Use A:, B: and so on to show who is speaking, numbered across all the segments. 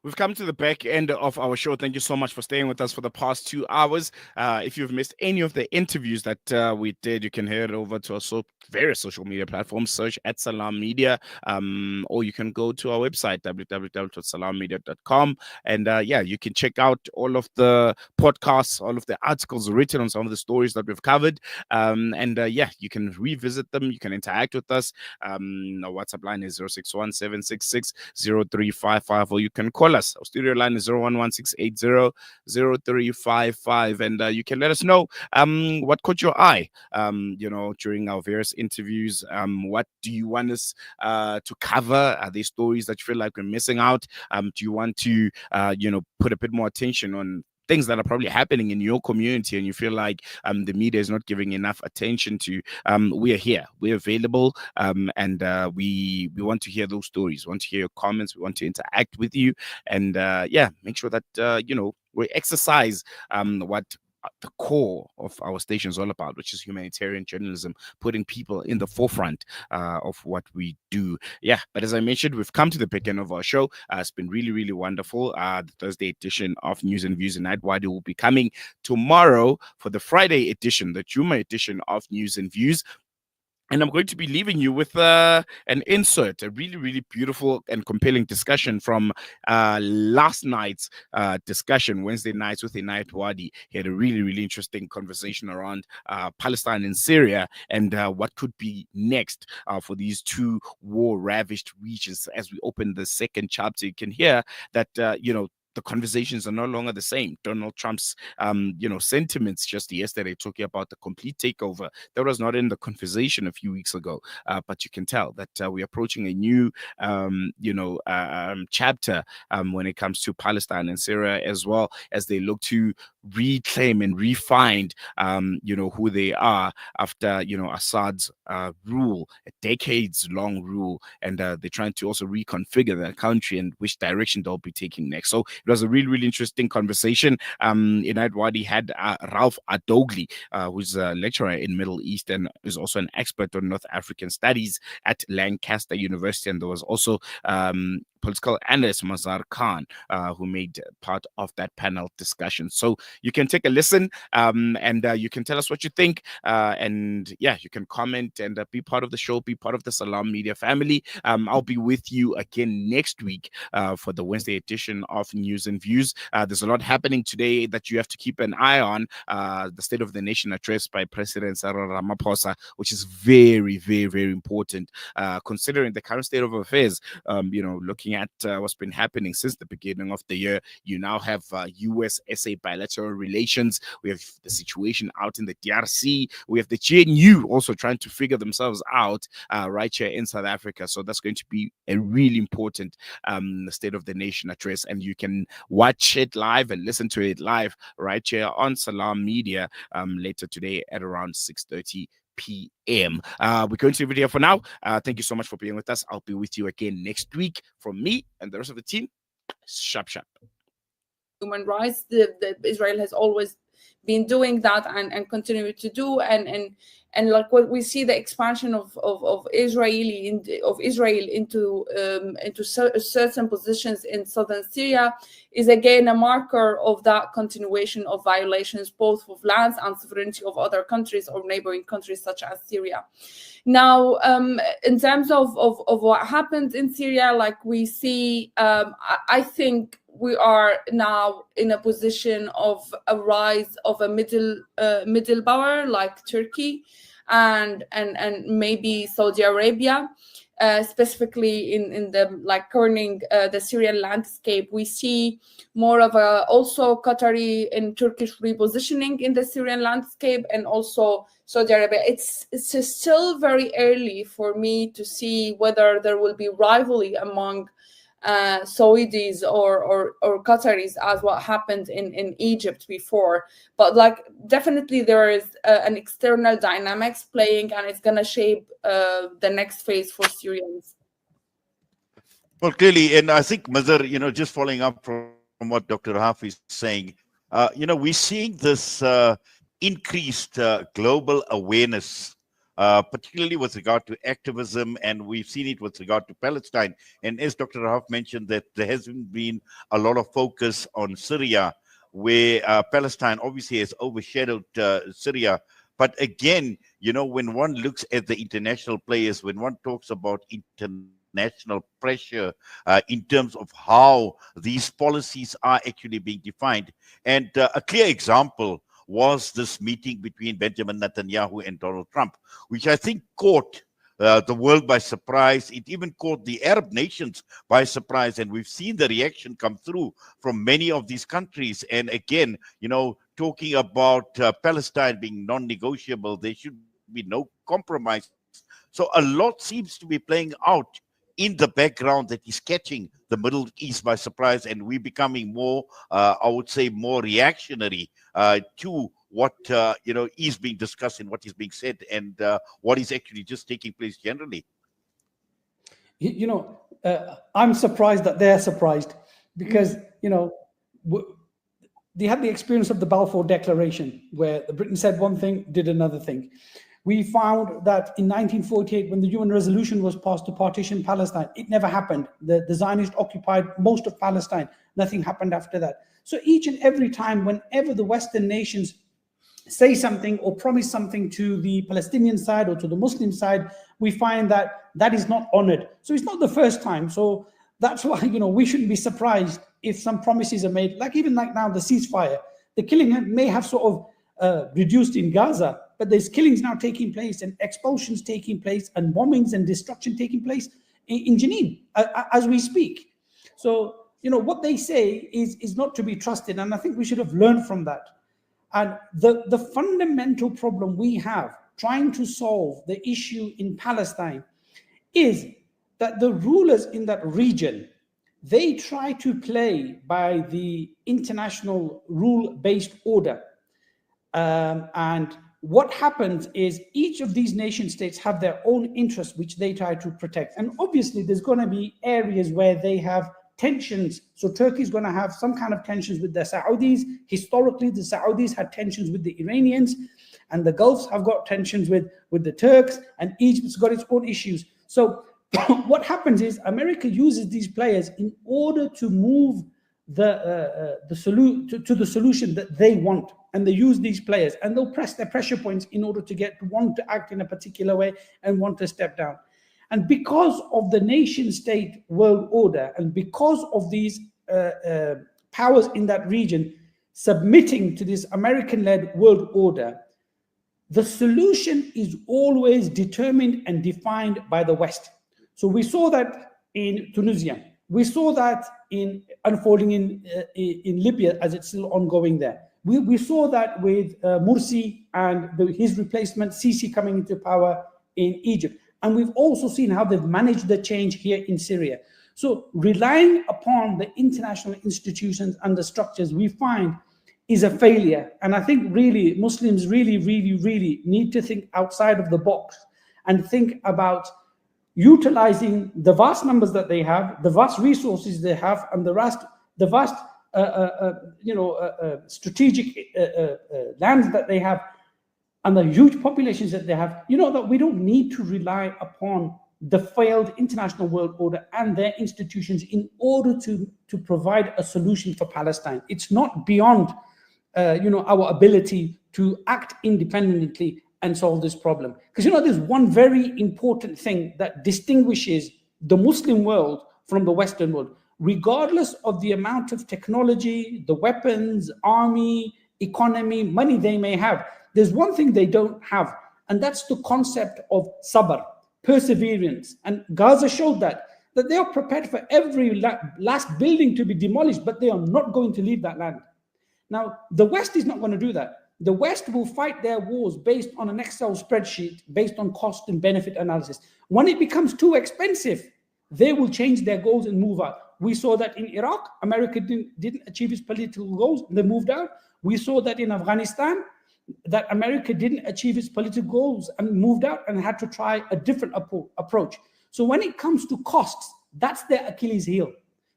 A: we've come to the back end of our show. Thank you so much for staying with us for the past 2 hours. If you've missed any of the interviews that we did, you can head over to our various social media platforms, search at Salam Media, or you can go to our website, www.salammedia.com. And yeah, you can check out all of the podcasts, all of the articles written on some of the stories that we've covered. And yeah, you can revisit them. You can interact with us. Our WhatsApp line is 061 or you can call us. Our studio line is 011-680-0355. And you can let us know what caught your eye, during our various interviews. What do you want us to cover? Are there stories that you feel like we're missing out? Do you want to, put a bit more attention on things that are probably happening in your community and you feel like the media is not giving enough attention to? We are here, we're available, and we want to hear those stories, we want to hear your comments, we want to interact with you, and yeah, make sure that we exercise what the core of our station is all about, which is humanitarian journalism, putting people in the forefront of what we do. Yeah, but as I mentioned, we've come to the back end of our show. It's been really, really wonderful. The Thursday edition of News and Views in Night Wadi will be coming tomorrow for the Friday edition, the Juma edition of News and Views. And I'm going to be leaving you with an insert, a really, really beautiful and compelling discussion from last night's discussion, Wednesday nights with Inayat Wadi. He had a really, really interesting conversation around Palestine and Syria and what could be next for these two war-ravaged regions. As we open the second chapter, you can hear that, the conversations are no longer the same. Donald Trump's, sentiments just yesterday talking about the complete takeover, that was not in the conversation a few weeks ago. But you can tell that we're approaching a new, chapter when it comes to Palestine and Syria, as well as they look to reclaim and refine, who they are after, Assad's rule, a decades-long rule, and they're trying to also reconfigure their country and which direction they'll be taking next. So it was a really, really interesting conversation. Inayat Wadi had Rahaf Aldoughli, who's a lecturer in Middle East and is also an expert on North African studies at Lancaster University. And there was also political analyst Mazhar Khan, who made part of that panel discussion. So you can take a listen, and you can tell us what you think. And yeah, you can comment and be part of the show, be part of the Salam Media family. I'll be with you again next week for the Wednesday edition of News and Views. There's a lot happening today that you have to keep an eye on. The State of the Nation address by President Cyril Ramaphosa, which is very, very, very important, considering the current state of affairs. Looking at what's been happening since the beginning of the year, you now have US-SA bilateral relations. We have the situation out in the DRC. We have the GNU also trying to figure themselves out right here in South Africa. So that's going to be a really important State of the Nation address, and you can watch it live and listen to it live right here on Salam Media later today at around 6:30 p.m. We're going to leave it here for now. Thank you so much for being with us. I'll be with you again next week. From me and the rest of the team, sharp.
B: Human rights, Israel has always been doing that and continue to do, and like what we see, the expansion of Israel into certain positions in southern Syria is again a marker of that continuation of violations both of lands and sovereignty of other countries or neighboring countries such as Syria. Now, in terms of what happened in Syria, like we see, I think we are now in a position of a rise of a middle power like Turkey and maybe Saudi Arabia, specifically in the like governing the Syrian landscape. We see more of a also Qatari and Turkish repositioning in the Syrian landscape, and also Saudi Arabia. It's still very early for me to see whether there will be rivalry among Saudis or Qataris as what happened in Egypt before, but like definitely there is an external dynamics playing, and it's gonna shape the next phase for Syrians.
C: Well, clearly, and I think Mazhar, just following up from what Dr. Rahaf is saying, we're seeing this increased global awareness particularly with regard to activism, and we've seen it with regard to Palestine. And as Dr. Rahaf mentioned, that there hasn't been a lot of focus on Syria, where Palestine obviously has overshadowed Syria. But again, you know, when one looks at the international players, when one talks about international pressure in terms of how these policies are actually being defined, and a clear example was this meeting between Benjamin Netanyahu and Donald Trump, which I think caught the world by surprise. It even caught the Arab nations by surprise. And we've seen the reaction come through from many of these countries. And again, you know, talking about Palestine being non-negotiable, there should be no compromise. So a lot seems to be playing out in the background that is catching the Middle East by surprise, and we're becoming more, I would say, more reactionary to what you know, is being discussed and what is being said, and what is actually just taking place generally.
D: You know, I'm surprised that they're surprised, because you know, they had the experience of the Balfour Declaration, where Britain said one thing, did another thing. We found that in 1948, when the UN resolution was passed to partition Palestine, it never happened. The Zionists occupied most of Palestine. Nothing happened after that. So each and every time, whenever the Western nations say something or promise something to the Palestinian side or to the Muslim side, we find that that is not honored. So it's not the first time. So that's why, you know, we shouldn't be surprised if some promises are made, like even like now the ceasefire. The killing may have sort of reduced in Gaza, but there's killings now taking place and expulsions taking place and bombings and destruction taking place in Jenin as we speak. So, you know, what they say is not to be trusted. And I think we should have learned from that. And the fundamental problem we have trying to solve the issue in Palestine is that the rulers in that region, they try to play by the international rule-based order. And what happens is each of these nation states have their own interests, which they try to protect. And obviously, there's going to be areas where they have tensions. So Turkey is going to have some kind of tensions with the Saudis. Historically, the Saudis had tensions with the Iranians, and the Gulfs have got tensions with the Turks, and Egypt's got its own issues. So what happens is America uses these players in order to move to the solution that they want, and they use these players, and they'll press their pressure points in order to want to act in a particular way and want to step down. And because of the nation state world order, and because of these powers in that region submitting to this American-led world order, the solution is always determined and defined by the West. So we saw that in Tunisia. We saw that unfolding in Libya, as it's still ongoing there. We saw that with Morsi and his replacement, Sisi, coming into power in Egypt. And we've also seen how they've managed the change here in Syria. So relying upon the international institutions and the structures, we find, is a failure. And I think really Muslims really need to think outside of the box and think about utilizing the vast numbers that they have, the vast resources they have, and the vast strategic lands that they have, and the huge populations that they have, you know, that we don't need to rely upon the failed international world order and their institutions in order to provide a solution for Palestine. It's not beyond, our ability to act independently and solve this problem. Because, you know, there's one very important thing that distinguishes the Muslim world from the Western world. Regardless of the amount of technology, the weapons, army, economy, money they may have, there's one thing they don't have, and that's the concept of sabr, perseverance. And Gaza showed that they are prepared for every last building to be demolished, but they are not going to leave that land. Now, the West is not going to do that. The West will fight their wars based on an Excel spreadsheet, based on cost and benefit analysis. When it becomes too expensive, they will change their goals and move out. We saw that in Iraq, America didn't achieve its political goals, they moved out. We saw that in Afghanistan, that America didn't achieve its political goals and moved out and had to try a different approach. So when it comes to costs, that's their Achilles heel.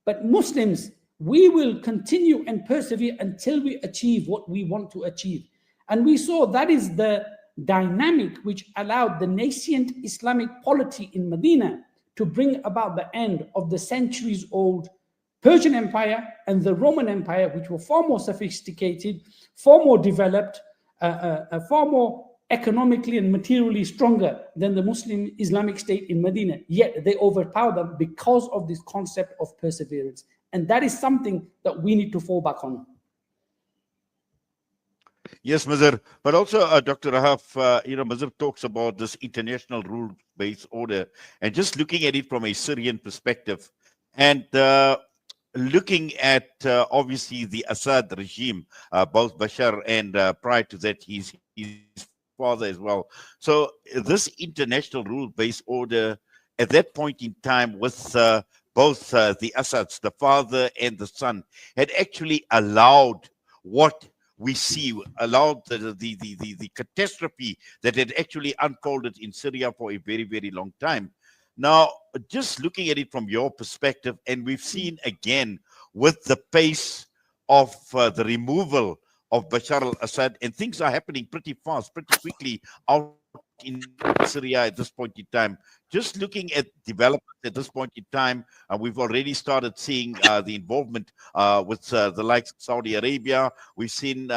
D: But Muslims, we will continue and persevere until we achieve what we want to achieve. And we saw that is the dynamic which allowed the nascent Islamic polity in Medina to bring about the end of the centuries-old Persian Empire and the Roman Empire, which were far more sophisticated, far more developed, far more economically and materially stronger than the Muslim Islamic State in Medina. Yet they overpowered them because of this concept of perseverance. And that is something that we need to fall back on.
C: Yes, Mazhar. But also, Dr. Rahaf, Mazhar talks about this international rule-based order, and just looking at it from a Syrian perspective, and looking at obviously the Assad regime, both Bashar and prior to that, his father as well. So this international rule-based order, at that point in time, with both the Assads, the father and the son, had actually allowed what we see, allowed the catastrophe that had actually unfolded in Syria for a very, very long time. Now, just looking at it from your perspective, and we've seen again with the pace of the removal of Bashar al-Assad, and things are happening pretty fast, pretty quickly out in Syria at this point in time. Just looking at developments at this point in time, we've already started seeing the involvement with the likes of Saudi Arabia. We've seen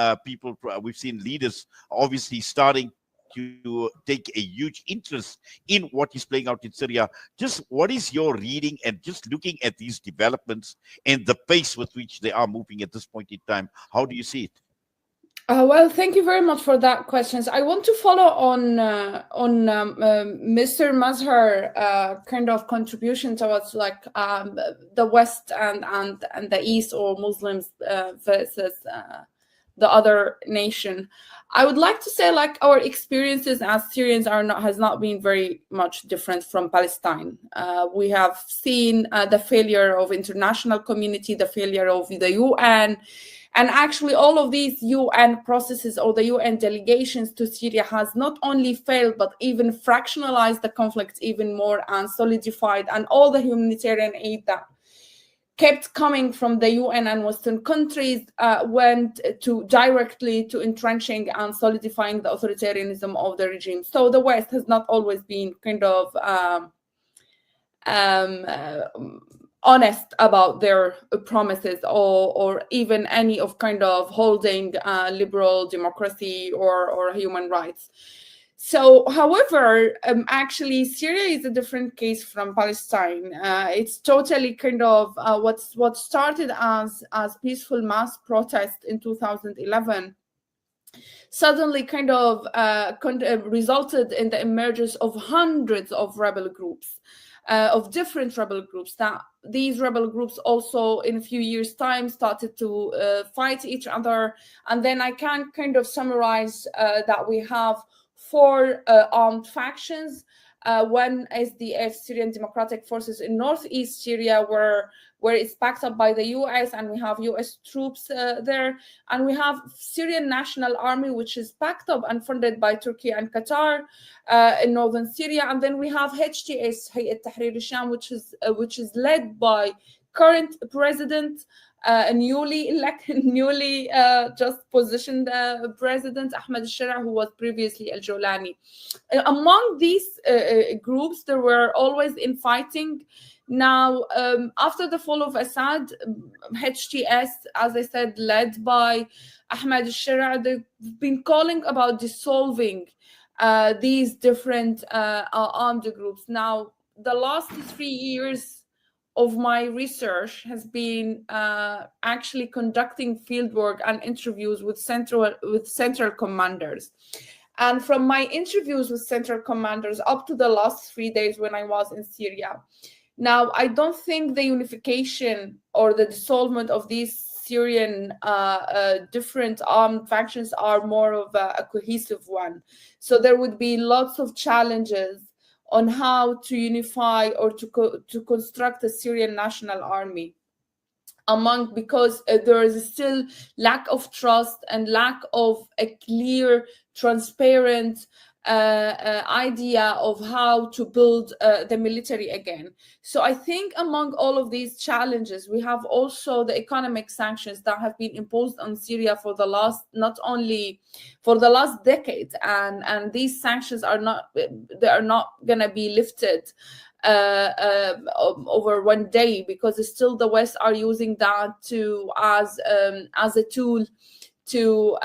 C: we've seen leaders obviously starting to take a huge interest in what is playing out in Syria. Just what is your reading and just looking at these developments and the pace with which they are moving at this point in time? How do you see it?
B: Well, thank you very much for that questions. I want to follow on Mr. Mazhar kind of contribution towards like the West and the East, or Muslims versus the other nation. I would like to say like our experiences as Syrians has not been very much different from Palestine. We have seen the failure of international community, the failure of the UN. And actually, all of these UN processes or the UN delegations to Syria has not only failed, but even fractionalized the conflict even more and solidified. And all the humanitarian aid that kept coming from the UN and Western countries went directly to entrenching and solidifying the authoritarianism of the regime. So the West has not always been kind of honest about their promises or even any of kind of holding liberal democracy or human rights. So, however, actually, Syria is a different case from Palestine. It's totally kind of what started as peaceful mass protest in 2011 suddenly kind of resulted in the emergence of hundreds of rebel groups. Of different rebel groups. That these rebel groups also in a few years' time started to fight each other. And then I can kind of summarize that we have 4 armed factions. One is the Syrian Democratic Forces in northeast Syria, where it's backed up by the US, and we have US troops there. And we have Syrian National Army, which is backed up and funded by Turkey and Qatar in northern Syria. And then we have HTS, Hayat Tahrir al-Sham, which is led by current president, newly elected, just positioned president Ahmed al-Shara, who was previously al-Jolani. Among these groups, there were always infighting. Now, after the fall of Assad, HTS, as I said, led by Ahmed al-Shara, they've been calling about dissolving these different armed groups. Now, the last 3 years of my research has been actually conducting fieldwork and interviews with central commanders. And from my interviews with central commanders up to the last 3 days when I was in Syria, now I don't think the unification or the dissolvement of these Syrian different armed factions are more of a cohesive one. So there would be lots of challenges on how to unify or to construct a Syrian national army because there is still lack of trust and lack of a clear, transparent idea of how to build the military again. So I think among all of these challenges, we have also the economic sanctions that have been imposed on Syria for the last, not only for the last decade, and these sanctions are not going to be lifted over one day, because still the West are using that as a tool to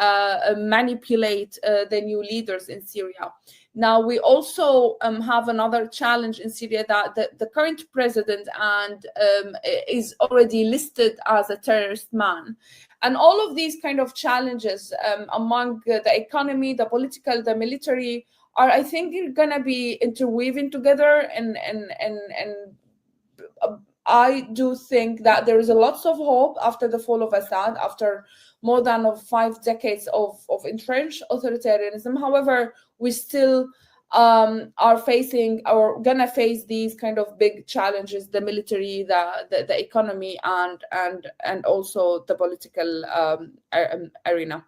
B: manipulate the new leaders in Syria. Now, we also have another challenge in Syria, that the current president is already listed as a terrorist man. And all of these kind of challenges among the economy, the political, the military, are, I think, going to be interweaving together. And I do think that there is a lot of hope after the fall of Assad, after more than 5 decades of entrenched authoritarianism. However, we still are facing, or gonna face, these kind of big challenges: the military, the economy, and also the political arena.